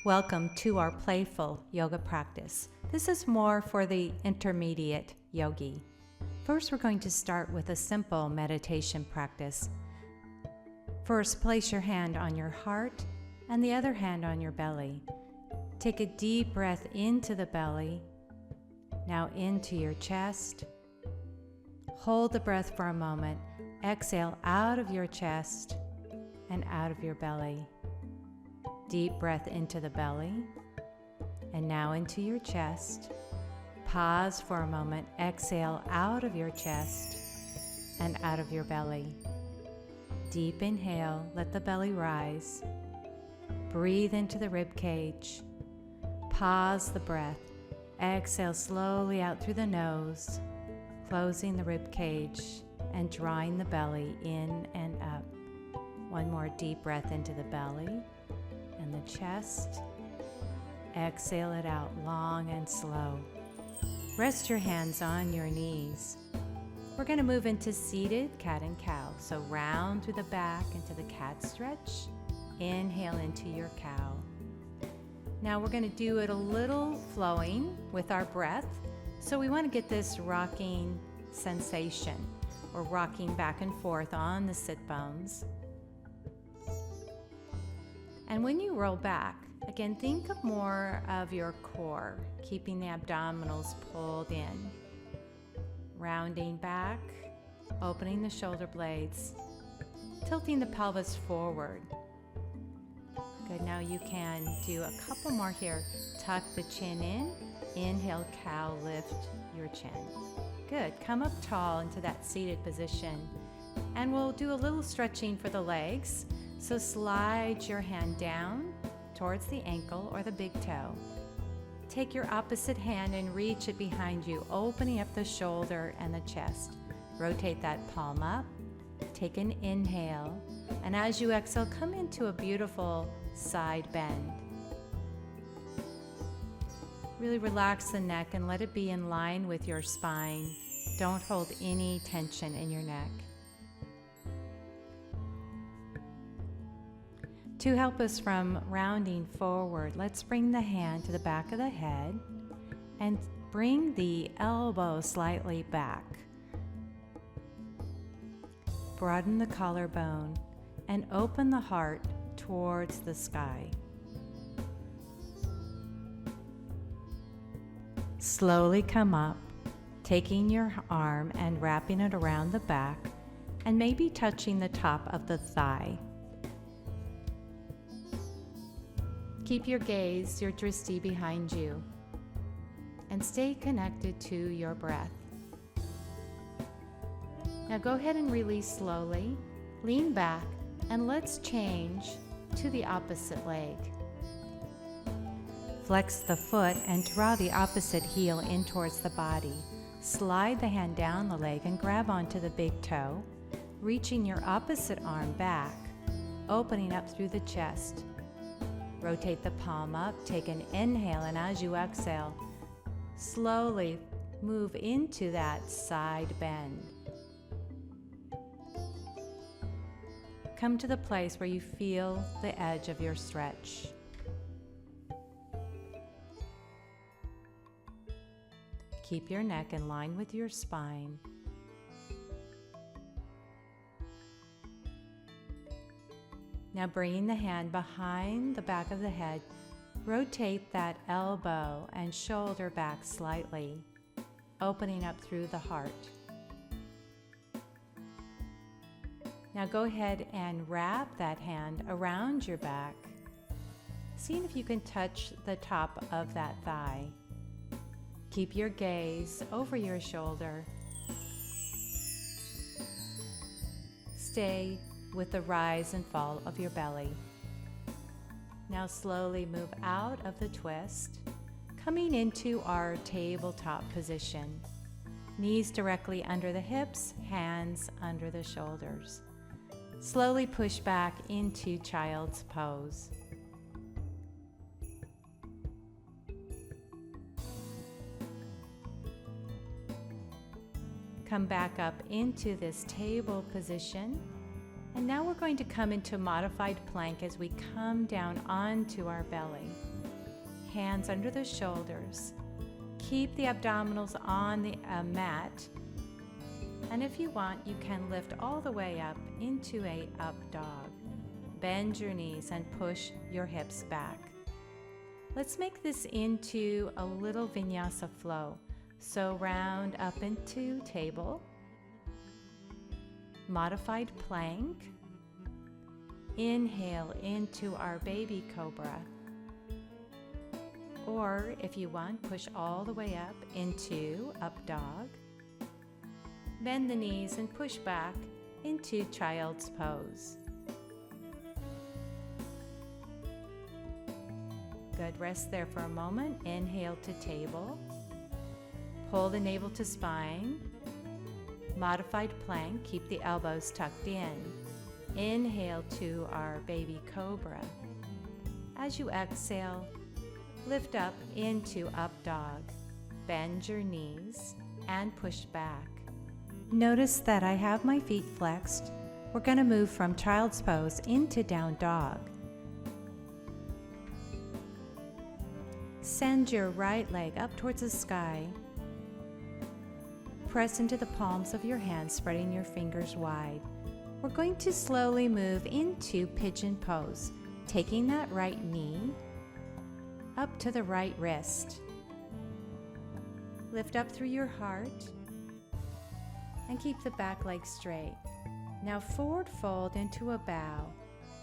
Welcome to our Playful Yoga practice. This is more for the intermediate yogi. First, we're going to start with a simple meditation practice. First, place your hand on your heart and the other hand on your belly. Take a deep breath into the belly, now into your chest. Hold the breath for a moment. Exhale out of your chest and out of your belly. Deep breath into the belly and now into your chest. Pause for a moment. Exhale out of your chest and out of your belly. Deep inhale, let the belly rise. Breathe into the rib cage. Pause the breath. Exhale slowly out through the nose, closing the rib cage and drawing the belly in and up. One more deep breath into the belly and the chest. Exhale it out long and slow. Rest your hands on your knees. We're going to move into seated cat and cow. So round through the back into the cat stretch. Inhale into your cow. Now we're going to do it a little flowing with our breath. So we want to get this rocking sensation. We're rocking back and forth on the sit bones. And when you roll back, again, think of more of your core, keeping the abdominals pulled in. Rounding back, opening the shoulder blades, tilting the pelvis forward. Good, now you can do a couple more here. Tuck the chin in, inhale, cow, lift your chin. Good, come up tall into that seated position. And we'll do a little stretching for the legs. So slide your hand down towards the ankle or the big toe. Take your opposite hand and reach it behind you, opening up the shoulder and the chest. Rotate that palm up. Take an inhale. And as you exhale, come into a beautiful side bend. Really relax the neck and let it be in line with your spine. Don't hold any tension in your neck. To help us from rounding forward, let's bring the hand to the back of the head and bring the elbow slightly back. Broaden the collarbone and open the heart towards the sky. Slowly come up, taking your arm and wrapping it around the back and maybe touching the top of the thigh. Keep your gaze, your drishti behind you, and stay connected to your breath. Now go ahead and release slowly, lean back, and let's change to the opposite leg. Flex the foot and draw the opposite heel in towards the body. Slide the hand down the leg and grab onto the big toe, reaching your opposite arm back, opening up through the chest. Rotate the palm up, take an inhale, and as you exhale, slowly move into that side bend. Come to the place where you feel the edge of your stretch. Keep your neck in line with your spine. Now bringing the hand behind the back of the head, rotate that elbow and shoulder back slightly, opening up through the heart. Now go ahead and wrap that hand around your back, seeing if you can touch the top of that thigh. Keep your gaze over your shoulder. Stay with the rise and fall of your belly. Now slowly move out of the twist, coming into our tabletop position. Knees directly under the hips, hands under the shoulders. Slowly push back into child's pose. Come back up into this table position. And now we're going to come into modified plank as we come down onto our belly. hands under the shoulders. Keep the abdominals on the mat. And if you want, you can lift all the way up into a up dog. Bend your knees and push your hips back. Let's make this into a little vinyasa flow. So round up into table, modified plank, inhale into our baby cobra, or if you want, push all the way up into up dog, bend the knees and push back into child's pose. Good, rest there for a moment. Inhale to table, pull the navel to spine, modified plank, keep the elbows tucked in. Inhale to our baby cobra. As you exhale, lift up into up dog. Bend your knees and push back. Notice that I have my feet flexed. We're going to move from child's pose into down dog. Send your right leg up towards the sky. Press into the palms of your hands, spreading your fingers wide. We're going to slowly move into pigeon pose, taking that right knee up to the right wrist. Lift up through your heart and keep the back leg straight. Now forward fold into a bow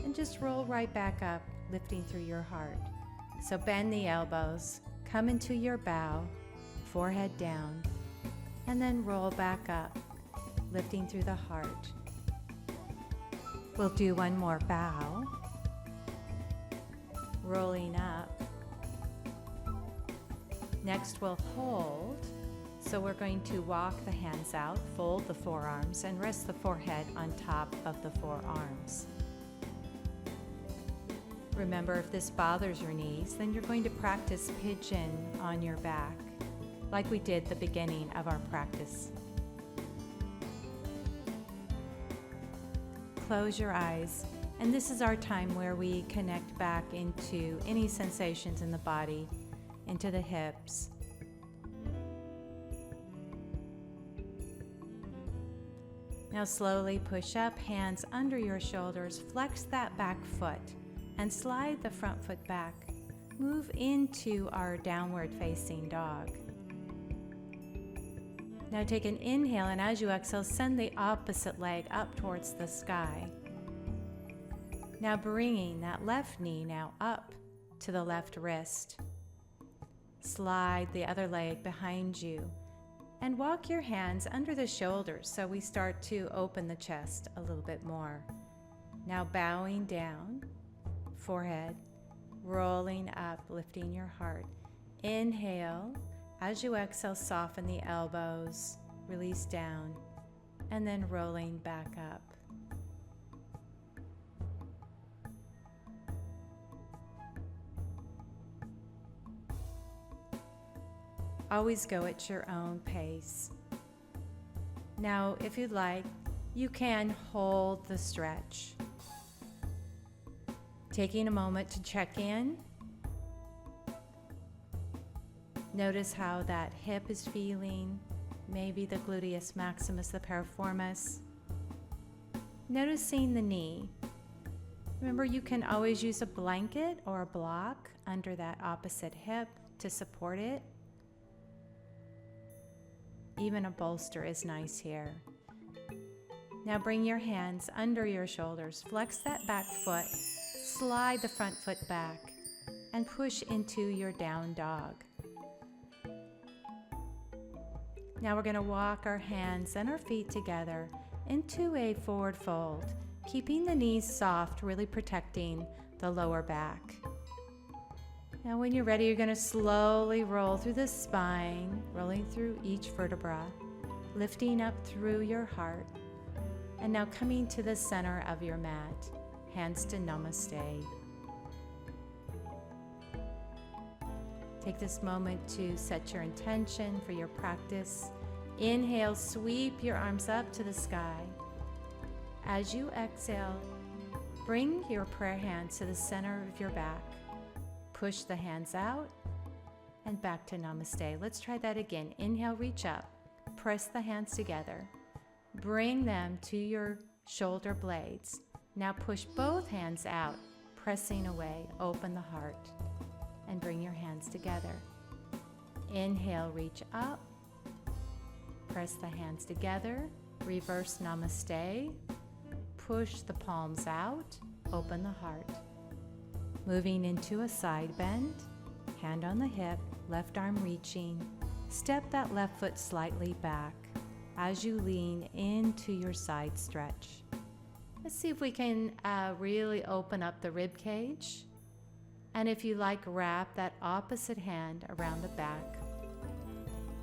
and just roll right back up, lifting through your heart. So bend the elbows, come into your bow, forehead down, and then roll back up, lifting through the heart. We'll do one more bow, rolling up. Next we'll hold, so we're going to walk the hands out, fold the forearms, and rest the forehead on top of the forearms. Remember, if this bothers your knees, then you're going to practice pigeon on your back, like we did at the beginning of our practice. Close your eyes, and this is our time where we connect back into any sensations in the body, into the hips. Now slowly push up, hands under your shoulders, flex that back foot, and slide the front foot back. Move into our downward facing dog. Now take an inhale, and as you exhale, send the opposite leg up towards the sky. Now bringing that left knee now up to the left wrist. Slide the other leg behind you and walk your hands under the shoulders so we start to open the chest a little bit more. Now bowing down, forehead, rolling up, lifting your heart. Inhale. As you exhale, soften the elbows, release down, and then rolling back up. Always go at your own pace. Now, if you'd like, you can hold the stretch. Taking a moment to check in. Notice how that hip is feeling, maybe the gluteus maximus, the piriformis. Noticing the knee. Remember, you can always use a blanket or a block under that opposite hip to support it. Even a bolster is nice here. Now bring your hands under your shoulders, flex that back foot, slide the front foot back, and push into your down dog. Now we're going to walk our hands and our feet together into a forward fold, keeping the knees soft, really protecting the lower back. Now when you're ready, you're going to slowly roll through the spine, rolling through each vertebra, lifting up through your heart, and now coming to the center of your mat, hands to Namaste. Take this moment to set your intention for your practice. Inhale, sweep your arms up to the sky. As you exhale, bring your prayer hands to the center of your back. Push the hands out and back to namaste. Let's try that again. Inhale, reach up. Press the hands together. Bring them to your shoulder blades. Now push both hands out, pressing away. Open the heart and bring your hands together. Inhale, reach up. Press the hands together. Reverse namaste. Push the palms out. Open the heart. Moving into a side bend. Hand on the hip, left arm reaching. Step that left foot slightly back as you lean into your side stretch. Let's see if we can really open up the rib cage. And if you like, wrap that opposite hand around the back.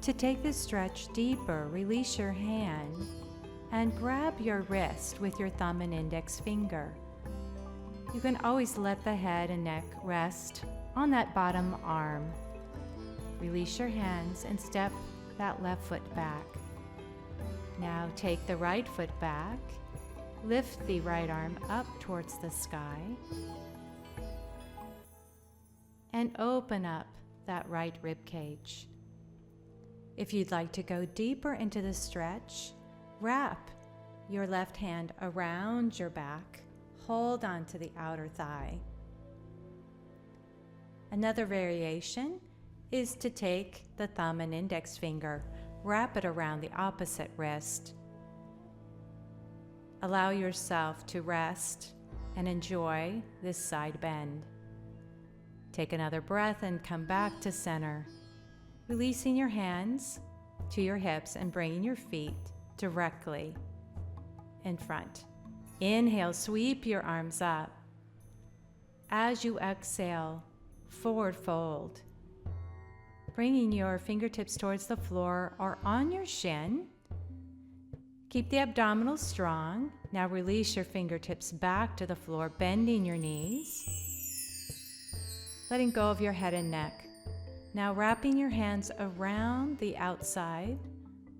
To take this stretch deeper, release your hand and grab your wrist with your thumb and index finger. You can always let the head and neck rest on that bottom arm. Release your hands and step that left foot back. Now take the right foot back. Lift the right arm up towards the sky. And open up that right rib cage. If you'd like to go deeper into the stretch, wrap your left hand around your back. Hold on to the outer thigh. Another variation is to take the thumb and index finger, wrap it around the opposite wrist. Allow yourself to rest and enjoy this side bend. Take another breath and come back to center. Releasing your hands to your hips and bringing your feet directly in front. Inhale, sweep your arms up. As you exhale, forward fold. Bringing your fingertips towards the floor or on your shin. Keep the abdominals strong. Now release your fingertips back to the floor, bending your knees. Letting go of your head and neck. Now wrapping your hands around the outside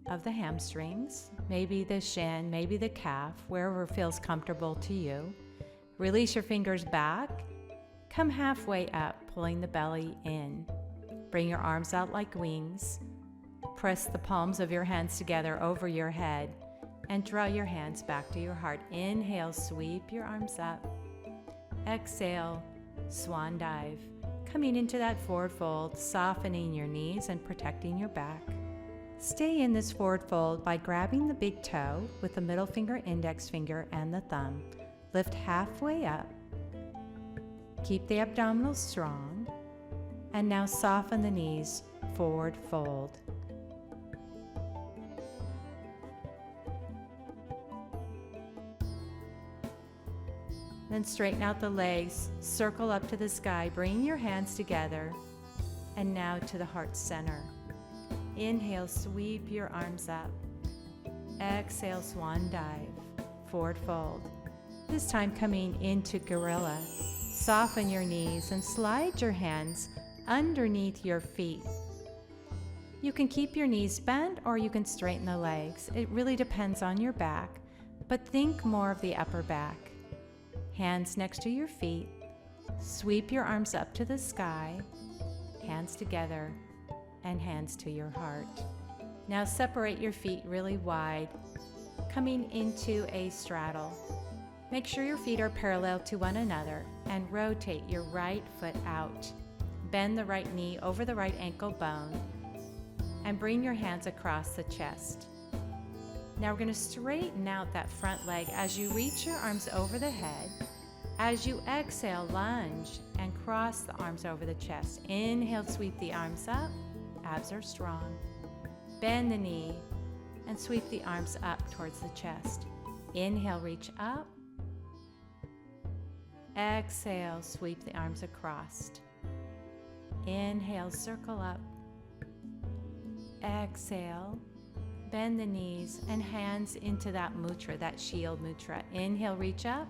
of the hamstrings, maybe the shin, maybe the calf, wherever feels comfortable to you. Release your fingers back. Come halfway up, pulling the belly in. Bring your arms out like wings. Press the palms of your hands together over your head and draw your hands back to your heart. Inhale, sweep your arms up. Exhale, swan dive. Coming into that forward fold, softening your knees and protecting your back. Stay in this forward fold by grabbing the big toe with the middle finger, index finger, and the thumb. Lift halfway up. Keep the abdominals strong. And now soften the knees, forward fold. Then straighten out the legs, circle up to the sky, bring your hands together, and now to the heart center. Inhale, sweep your arms up. Exhale, swan dive, forward fold. This time coming into gorilla. Soften your knees and slide your hands underneath your feet. You can keep your knees bent or you can straighten the legs. It really depends on your back, but think more of the upper back. Hands next to your feet. Sweep your arms up to the sky. Hands together and hands to your heart. Now separate your feet really wide, coming into a straddle. Make sure your feet are parallel to one another and rotate your right foot out. Bend the right knee over the right ankle bone and bring your hands across the chest. Now we're going to straighten out that front leg as you reach your arms over the head. As you exhale, lunge and cross the arms over the chest. Inhale, sweep the arms up. Abs are strong. Bend the knee and sweep the arms up towards the chest. Inhale, reach up. Exhale, sweep the arms across. Inhale, circle up. Exhale, bend the knees and hands into that mudra, that shield mudra. Inhale, reach up.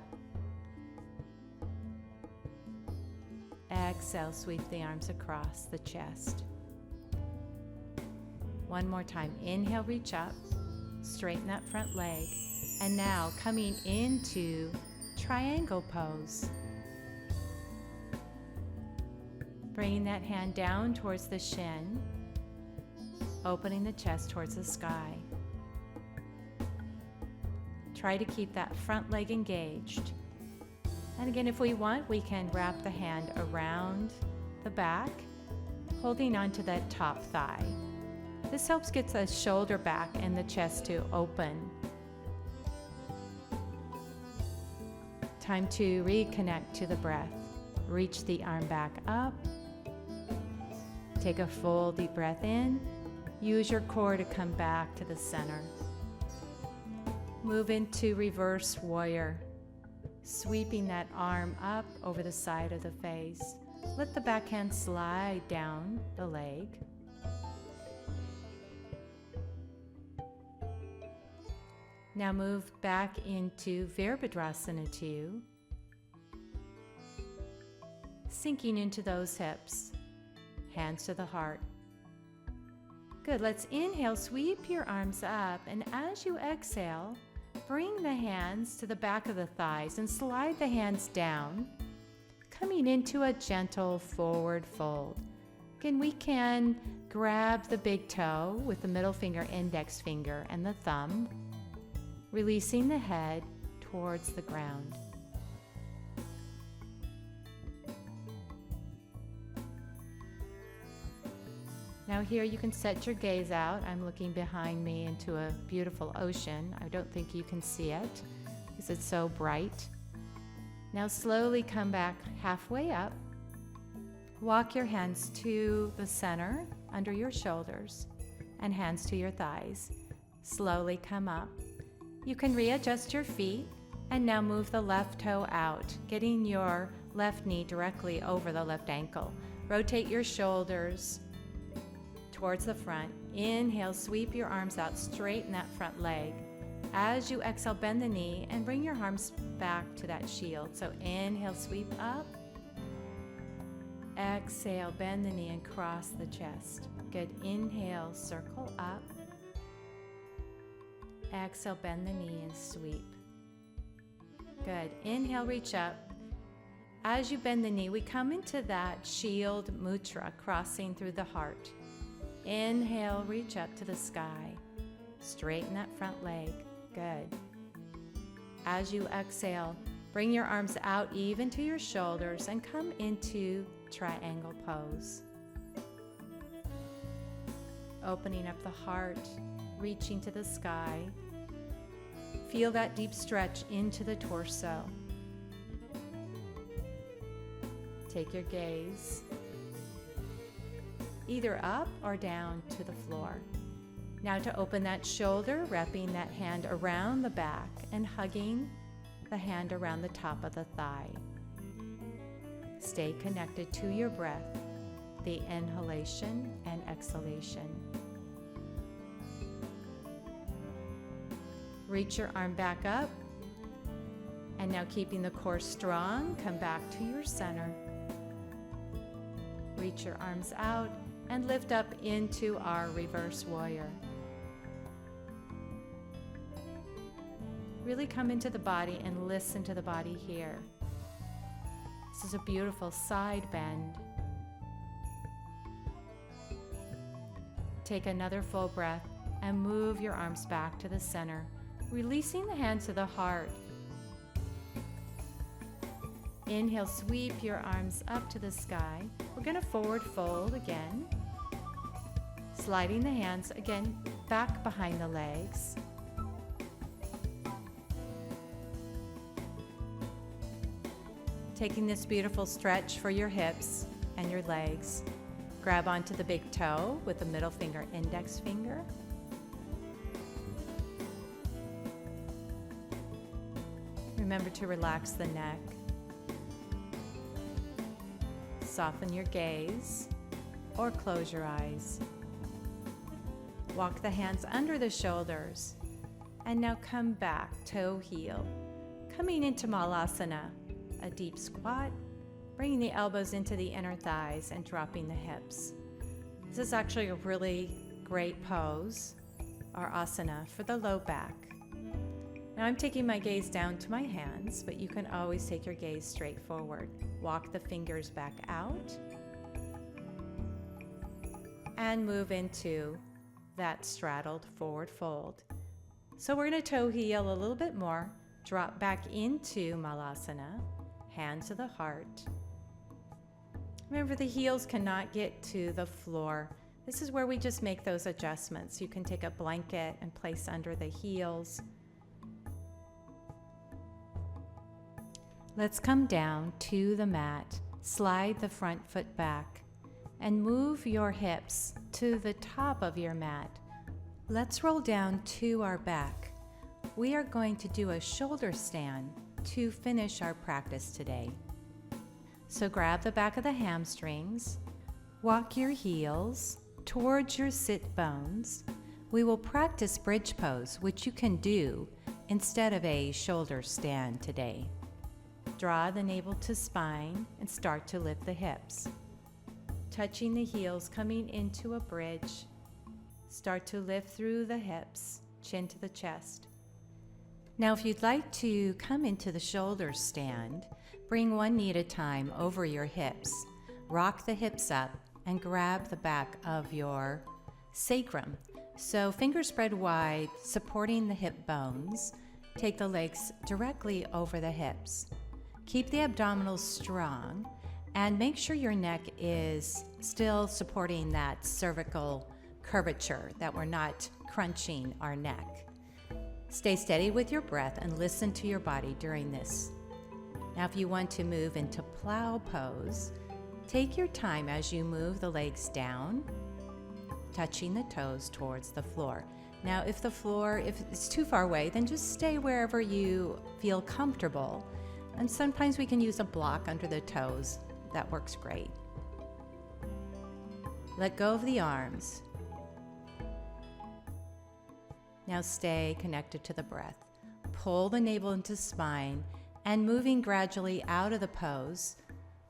Exhale, sweep the arms across the chest. One more time. Inhale, reach up. Straighten that front leg. And now coming into triangle pose. Bringing that hand down towards the shin, opening the chest towards the sky. Try to keep that front leg engaged. And again, if we want, we can wrap the hand around the back, holding onto that top thigh. This helps get the shoulder back and the chest to open. Time to reconnect to the breath. Reach the arm back up. Take a full deep breath in. Use your core to come back to the center. Move into reverse warrior, sweeping that arm up over the side of the face. Let the back hand slide down the leg. Now move back into Virabhadrasana 2, sinking into those hips, hands to the heart. Good, let's inhale, sweep your arms up, and as you exhale, bring the hands to the back of the thighs and slide the hands down, coming into a gentle forward fold. Again, we can grab the big toe with the middle finger, index finger, and the thumb, releasing the head towards the ground. Now here you can set your gaze out. I'm looking behind me into a beautiful ocean. I don't think you can see it because it's so bright. Now slowly come back halfway up. Walk your hands to the center under your shoulders and hands to your thighs. Slowly come up. You can readjust your feet and now move the left toe out, getting your left knee directly over the left ankle. Rotate your shoulders towards the front. Inhale, sweep your arms out, straighten that front leg. As you exhale, bend the knee and bring your arms back to that shield. So inhale, sweep up. Exhale, bend the knee and cross the chest. Good. Inhale, circle up. Exhale, bend the knee and sweep. Good. Inhale, reach up. As you bend the knee, we come into that shield mudra, crossing through the heart. Inhale, reach up to the sky. Straighten that front leg. Good. As you exhale, bring your arms out even to your shoulders and come into triangle pose. Opening up the heart, reaching to the sky. Feel that deep stretch into the torso. Take your gaze either up or down to the floor. Now to open that shoulder, wrapping that hand around the back and hugging the hand around the top of the thigh. Stay connected to your breath, the inhalation and exhalation. Reach your arm back up, and now keeping the core strong, come back to your center. Reach your arms out and lift up into our reverse warrior. Really come into the body and listen to the body here. This is a beautiful side bend. Take another full breath and move your arms back to the center, releasing the hands to the heart. Inhale, sweep your arms up to the sky. We're going to forward fold again. Sliding the hands again back behind the legs. Taking this beautiful stretch for your hips and your legs. Grab onto the big toe with the middle finger, index finger. Remember to relax the neck. Soften your gaze or close your eyes. Walk the hands under the shoulders and now come back, toe heel. Coming into Malasana, a deep squat, bringing the elbows into the inner thighs and dropping the hips. This is actually a really great pose, or asana, for the low back. Now I'm taking my gaze down to my hands, but you can always take your gaze straight forward. Walk the fingers back out. and move into that straddled forward fold. So we're going to toe heel a little bit more, drop back into Malasana, hand to the heart. Remember, the heels cannot get to the floor. This is where we just make those adjustments. You can take a blanket and place under the heels. Let's come down to the mat, slide the front foot back, and move your hips to the top of your mat. Let's roll down to our back. We are going to do a shoulder stand to finish our practice today. So grab the back of the hamstrings, walk your heels towards your sit bones. We will practice bridge pose, which you can do instead of a shoulder stand today. Draw the navel to spine and start to lift the hips. Touching the heels, coming into a bridge. Start to lift through the hips, chin to the chest. Now, if you'd like to come into the shoulder stand, bring one knee at a time over your hips. Rock the hips up and grab the back of your sacrum. So fingers spread wide, supporting the hip bones. Take the legs directly over the hips. Keep the abdominals strong and make sure your neck is still supporting that cervical curvature, that we're not crunching our neck. Stay steady with your breath and listen to your body during this. Now, if you want to move into plow pose, take your time as you move the legs down, touching the toes towards the floor. Now, if it's too far away, then just stay wherever you feel comfortable. And sometimes we can use a block under the toes. That works great. Let go of the arms. Now stay connected to the breath. Pull the navel into spine and moving gradually out of the pose,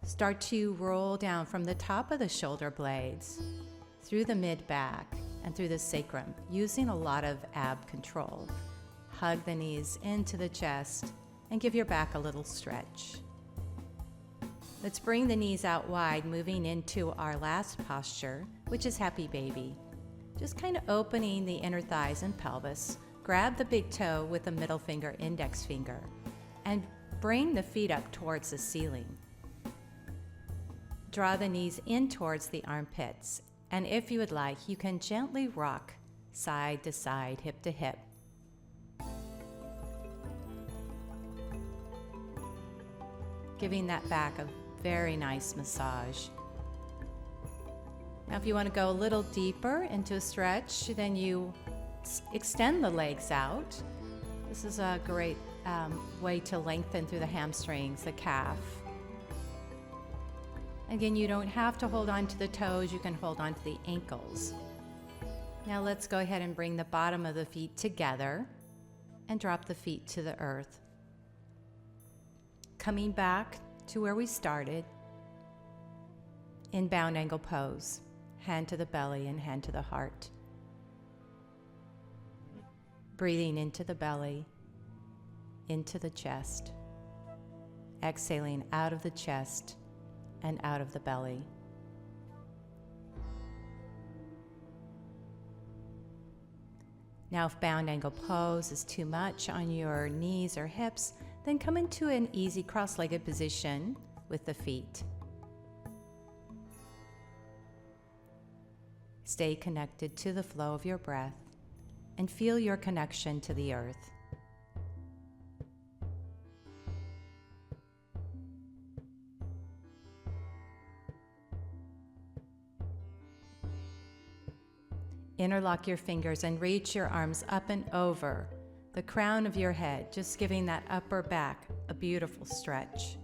start to roll down from the top of the shoulder blades through the mid-back and through the sacrum, using a lot of ab control. Hug the knees into the chest and give your back a little stretch. Let's bring the knees out wide, moving into our last posture, which is happy baby. Just kind of opening the inner thighs and pelvis. Grab the big toe with the middle finger, index finger, and bring the feet up towards the ceiling. Draw the knees in towards the armpits, and if you would like, you can gently rock side to side, hip to hip. Giving that back a very nice massage. Now, if you want to go a little deeper into a stretch, then you extend the legs out. This is a great way to lengthen through the hamstrings, the calf. Again, you don't have to hold on to the toes, you can hold on to the ankles. Now let's go ahead and bring the bottom of the feet together and drop the feet to the earth. Coming back to where we started, in bound angle pose, hand to the belly and hand to the heart. Breathing into the belly, into the chest, exhaling out of the chest and out of the belly. Now, if bound angle pose is too much on your knees or hips, then come into an easy cross-legged position with the feet. Stay connected to the flow of your breath and feel your connection to the earth. Interlock your fingers and reach your arms up and over the crown of your head, just giving that upper back a beautiful stretch.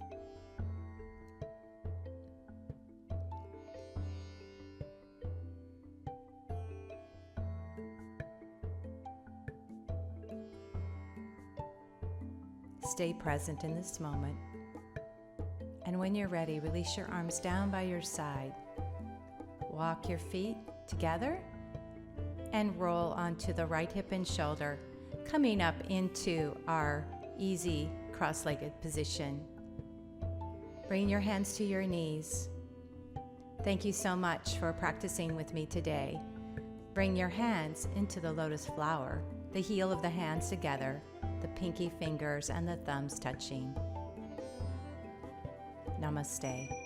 Stay present in this moment. And when you're ready, release your arms down by your side. Walk your feet together and roll onto the right hip and shoulder, coming up into our easy cross-legged position. Bring your hands to your knees. Thank you so much for practicing with me today. Bring your hands into the lotus flower, the heel of the hands together, the pinky fingers and the thumbs touching. Namaste.